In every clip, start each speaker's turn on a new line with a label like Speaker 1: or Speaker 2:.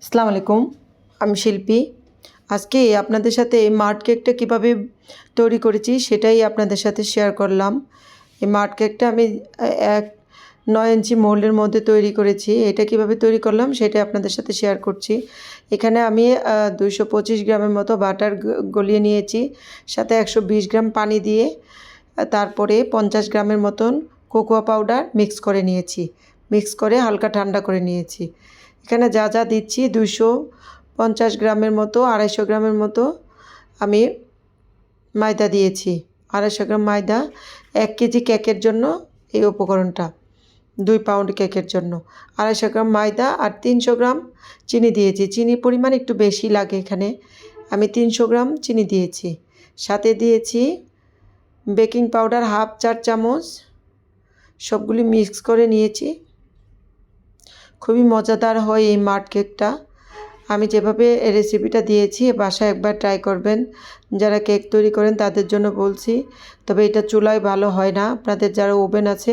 Speaker 1: আসসালামু আলাইকুম, আমি শিল্পী। আজকে আপনাদের সাথে মাড কেকটা কীভাবে তৈরি করেছি সেটাই আপনাদের সাথে শেয়ার করলাম। এই মাড কেকটা আমি এক 9 ইঞ্চি মোল্ডের মধ্যে তৈরি করেছি। এটা কিভাবে তৈরি করলাম সেটাই আপনাদের সাথে শেয়ার করছি। এখানে আমি 225 গ্রামের মতো বাটার গলিয়ে নিয়েছি, সাথে 120 গ্রাম পানি দিয়ে তারপরে 50 গ্রামের মতন কোকোয়া পাউডার মিক্স করে নিয়েছি। মিক্স করে হালকা ঠান্ডা করে নিয়েছি। এখানে যা যা দিচ্ছি 250 গ্রামের মতো 250 গ্রামের মতো আমি ময়দা দিয়েছি। 250 গ্রাম ময়দা 1 কেজি কেকের জন্য, এই উপকরণটা 2 পাউন্ড কেকের জন্য 250 গ্রাম ময়দা আর 300 গ্রাম চিনি দিয়েছি। চিনির পরিমাণ একটু বেশি লাগে, এখানে আমি 300 গ্রাম চিনি দিয়েছি। সাথে দিয়েছি বেকিং পাউডার হাফ 4 চামচ। সবগুলি মিক্স করে নিয়েছি। খুবই মজাদার হয় এই মাড কেকটা। আমি যেভাবে রেসিপিটা দিয়েছি বাসায় একবার ট্রাই করবেন। যারা কেক তৈরি করেন তাদের জন্য বলছি, তবে এটা চুলায় ভালো হয় না। আপনাদের যারা ওভেন আছে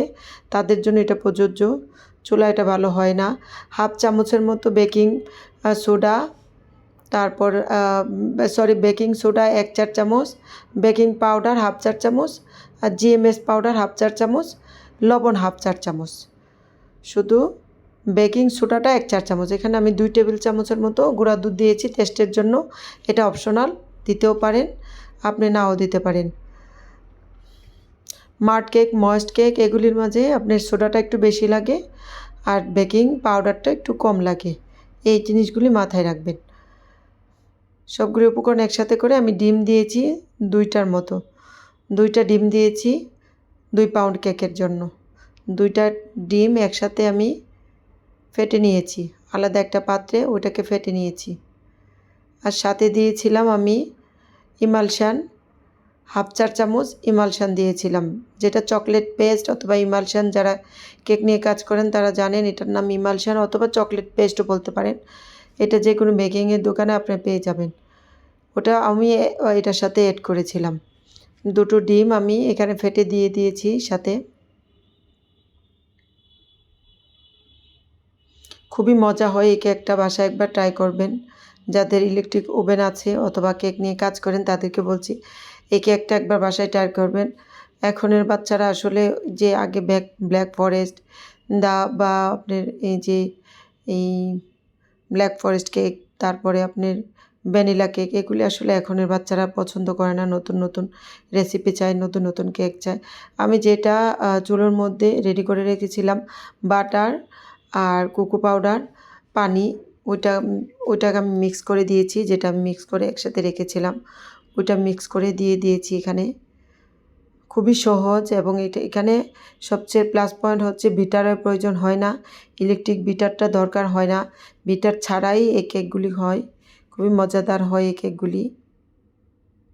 Speaker 1: তাদের জন্য এটা প্রযোজ্য, চুলায় এটা ভালো হয় না। হাফ চামচের মতো বেকিং সোডা, তারপর বেকিং সোডা 1 4 চামচ, বেকিং পাউডার হাফ 4 চামচ, আর জিএমএস পাউডার হাফ 4 চামচ, লবণ হাফ 4 চামচ। শুধু বেকিং সোডাটা 1 4 চামচ। এখানে আমি 2 টেবিল চামচের মতো গুঁড়া দুধ দিয়েছি টেস্টের জন্য। এটা অপশনাল, দিতেও পারেন, আপনি নাও দিতে পারেন। মাড কেক, ময়েস্ট কেক এগুলির মাঝে আপনার সোডাটা একটু বেশি লাগে আর বেকিং পাউডারটা একটু কম লাগে। এই জিনিসগুলি মাথায় রাখবেন। সবগুলি উপকরণ একসাথে করে আমি ডিম দিয়েছি 2টার মতো। 2টা ডিম দিয়েছি 2 পাউন্ড কেকের জন্য। 2টা ডিম একসাথে আমি ফেটে নিয়েছি, আলাদা একটা পাত্রে ওটাকে ফেটে নিয়েছি। আর সাথে দিয়েছিলাম আমি ইমালশান হাফ 4 চামচ ইমালশান দিয়েছিলাম, যেটা চকলেট পেস্ট অথবা ইমালশান, যারা কেক নিয়ে কাজ করেন তারা জানেন এটার নাম ইমালশান অথবা চকলেট পেস্টও বলতে পারেন। এটা যে কোনো বেকিংয়ের দোকানে আপনি পেয়ে যাবেন। ওটা আমি এটার সাথে অ্যাড করেছিলাম। 2টো ডিম আমি এখানে ফেটে দিয়ে দিয়েছি সাথে। খুবই মজা হয় এই কেকটা, বাসায় একবার ট্রাই করবেন। যাদের ইলেকট্রিক ওভেন আছে অথবা কেক নিয়ে কাজ করেন তাদেরকে বলছি এই কেকটা একবার বাসায় ট্রাই করবেন। এখনের বাচ্চারা আসলে যে আগে ব্ল্যাক ফরেস্ট বা আপনার এই ব্ল্যাক ফরেস্ট কেক, তারপরে আপনার ভ্যানিলা কেক, এগুলি আসলে এখনের বাচ্চারা পছন্দ করে না। নতুন নতুন রেসিপি চায়, নতুন নতুন কেক চায়। আমি যেটা চুলোর মধ্যে রেডি করে রেখেছিলাম বাটার আর কোকো পাউডার পানি, ওইটাকে আমি মিক্স করে দিয়েছি। যেটা আমি মিক্স করে একসাথে রেখেছিলাম ওইটা মিক্স করে দিয়েছি এখানে। খুবই সহজ, এবং এখানে সবচেয়ে প্লাস পয়েন্ট হচ্ছে বিটারের প্রয়োজন হয় না, ইলেকট্রিক বিটারটা দরকার হয় না। বিটার ছাড়াই এই কেকগুলি হয়, খুবই মজাদার হয় এই কেকগুলি।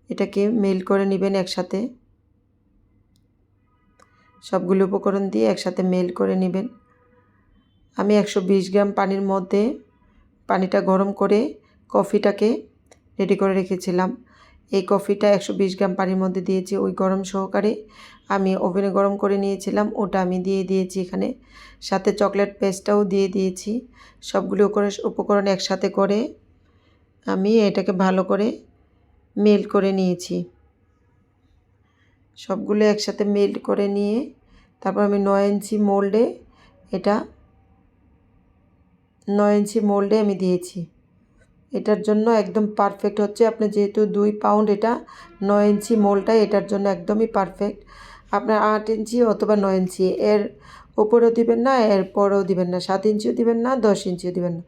Speaker 1: এটাকে মেল্ট করে নেবেন একসাথে, সবগুলো উপকরণ দিয়ে একসাথে মেল্ট করে নেবেন। আমি 120 গ্রাম পানির মধ্যে পানিটা গরম করে কফিটাকে রেডি করে রেখেছিলাম। এই কফিটা 120 গ্রাম পানির মধ্যে দিয়েছি, ওই গরম সহকারে আমি ওভেনে গরম করে নিয়েছিলাম, ওটা আমি দিয়ে দিয়েছি এখানে। সাথে চকলেট পেস্টটাও দিয়ে দিয়েছি। সবগুলো উপকরণ একসাথে করে আমি এটাকে ভালো করে মেল্ট করে নিয়েছি। সবগুলো একসাথে মেল্ট করে নিয়ে তারপর আমি 9 ইঞ্চি মোল্ডে এটা 9 ইঞ্চি মোল্ডে আমি দিয়েছি। এটার জন্য একদম পারফেক্ট হচ্ছে, আপনি যেহেতু 2 পাউন্ড, এটা 9 ইঞ্চি মোল্ডটা এটার জন্য একদমই পারফেক্ট। আপনার 8 ইঞ্চি অথবা 9 ইঞ্চি, এর উপরেও দিবেন না এর পরেও দিবেন না, 7 ইঞ্চিও দিবেন না 10 ইঞ্চিও দিবেন না,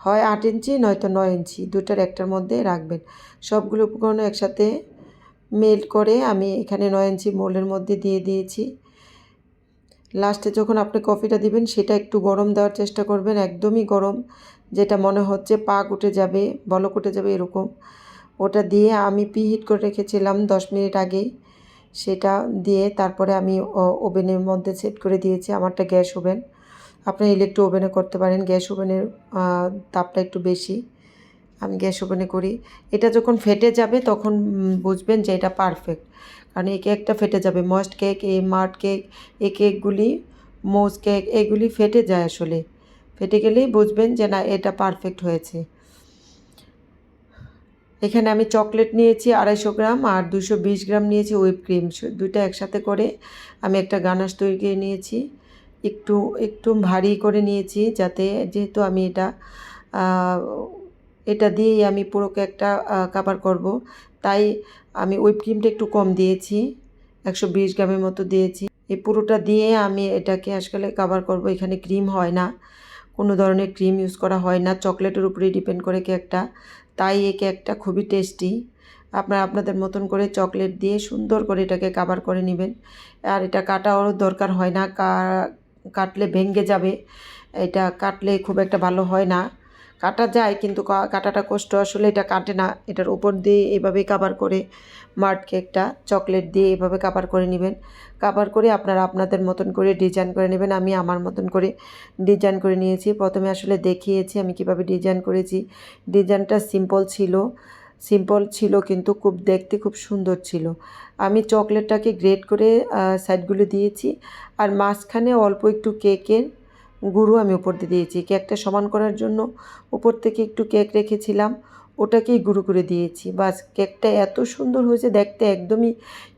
Speaker 1: হয় 8 ইঞ্চি নয়তো 9 ইঞ্চি, দুটার একটার মধ্যে রাখবেন। সবগুলো উপকরণ একসাথে মেল্ট করে আমি এখানে 9 ইঞ্চি মোল্ডের মধ্যে দিয়ে দিয়েছি। লাস্টে যখন আপনি কফিটা দিবেন সেটা একটু গরম দেওয়ার চেষ্টা করবেন, একদমই গরম, যেটা মনে হচ্ছে পাক উঠে যাবে, বলক উঠে যাবে এরকম। ওটা দিয়ে আমি প্রিহিট করে রেখেছিলাম 10 মিনিট আগেই, সেটা দিয়ে তারপরে আমি ওভেনের মধ্যে সেট করে দিয়েছি। আমারটা গ্যাস ওভেন, আপনি ইলেকট্রিক ওভেনে করতে পারেন, গ্যাস ওভেনের তাপটা একটু বেশি, আমি গ্যাস ওভেনে করি। এটা যখন ফেটে যাবে তখন বুঝবেন যে এটা পারফেক্ট, কারণ এই কেকটা ফেটে যাবে। ময়েস্ট কেক, এই মাড কেক, এই কেকগুলি, মোজ কেক, এগুলি ফেটে যায় আসলে। ফেটে গেলেই বুঝবেন যে না এটা পারফেক্ট হয়েছে। এখানে আমি চকলেট নিয়েছি 250 গ্রাম আর 220 গ্রাম নিয়েছি হুইপ ক্রিম, দুইটা একসাথে করে আমি একটা গানাশ তৈরি করে নিয়েছি। একটু একটু ভারী করে নিয়েছি, যাতে যেহেতু আমি এটা দিয়েই আমি পুরো কেকটা কভার করব, তাই আমি হুইপ ক্রিমটা একটু কম দিয়েছি, 120 গ্রামের মতো দিয়েছি। এই পুরোটা দিয়ে আমি এটাকে আসলে কভার করব। এখানে ক্রিম হয় না, কোনো ধরনের ক্রিম ইউজ করা হয় না, চকলেটের উপরেই ডিপেন্ড করে কেকটা, তাই এই কেকটা খুবই টেস্টি। আপনারা আপনাদের মতন করে চকলেট দিয়ে সুন্দর করে এটাকে কভার করে নেবেন। আর এটা কাটারও দরকার হয় না, কাটলে ভেঙে যাবে, এটা কাটলে খুব একটা ভালো হয় না। কাটা যায় কিন্তু কাটাটা কষ্ট, আসলে এটা কাটে না। এটার উপর দিয়ে এভাবেই কভার করে মার্ট কেকটা চকলেট দিয়ে এভাবে কভার করে নেবেন। কভার করে আপনারা আপনাদের মতন করে ডিজাইন করে নেবেন। আমি আমার মতন করে ডিজাইন করে নিয়েছি। প্রথমে আসলে দেখিয়েছি আমি কিভাবে ডিজাইন করেছি। ডিজাইনটা সিম্পল ছিল কিন্তু খুব দেখতে খুব সুন্দর ছিল। আমি চকলেটটাকে গ্রেট করে সাইডগুলো দিয়েছি, আর মাঝখানে অল্প একটু কেকের গুঁড়ো আমি উপর দিয়ে দিয়েছি। কেকটা সমান করার জন্য উপর থেকে একটু কেক রেখেছিলাম, ওটাকেই গুঁড়ো করে দিয়েছি। বাস, কেকটা এত সুন্দর হয়েছে, দেখতে একদমই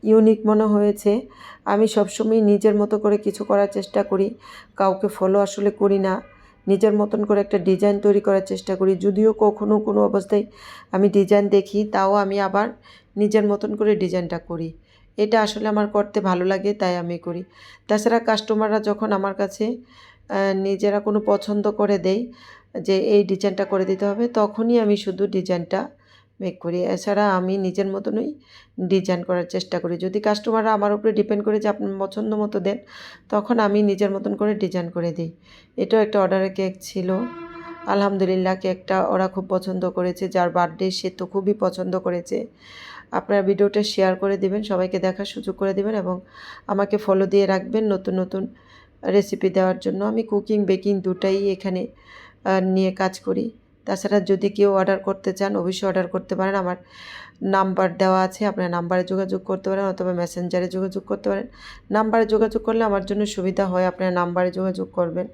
Speaker 1: ইউনিক মনে হয়েছে। আমি সবসময় নিজের মতো করে কিছু করার চেষ্টা করি, কাউকে ফলো আসলে করি না। নিজের মতন করে একটা ডিজাইন তৈরি করার চেষ্টা করি। যদিও কখনো কোনো অবস্থায় আমি ডিজাইন দেখি, তাও আমি আবার নিজের মতন করে ডিজাইনটা করি। এটা আসলে আমার করতে ভালো লাগে, তাই আমি করি। তাছাড়া কাস্টমাররা যখন আমার কাছে নিজেরা কোনো পছন্দ করে দেয় যে এই ডিজাইনটা করে দিতে হবে, তখনই আমি শুধু ডিজাইনটা মেক করি। এছাড়া আমি নিজের মতনই ডিজাইন করার চেষ্টা করি। যদি কাস্টমাররা আমার উপরে ডিপেন্ড করে যে আপনার পছন্দ মতো দেন, তখন আমি নিজের মতন করে ডিজাইন করে দিই। এটাও একটা অর্ডারের কেক ছিল। আলহামদুলিল্লাহ, কেকটা ওরা খুব পছন্দ করেছে। যার বার্থডে সে তো খুবই পছন্দ করেছে। আপনারা ভিডিওটা শেয়ার করে দিবেন, সবাইকে দেখার সুযোগ করে দিবেন, এবং আমাকে ফলো দিয়ে রাখবেন নতুন নতুন রেসিপি দেওয়ার জন্য। আমি কুকিং বেকিং দুটাই এখানে নিয়ে কাজ করি। তাছাড়া যদি কেউ অর্ডার করতে চান, অবশ্যই অর্ডার করতে পারেন। আমার নাম্বার দেওয়া আছে, আপনার নাম্বারে যোগাযোগ করতে পারেন, অথবা মেসেঞ্জারে যোগাযোগ করতে পারেন। নাম্বারে যোগাযোগ করলে আমার জন্য সুবিধা হয়, আপনার নাম্বারে যোগাযোগ করবেন।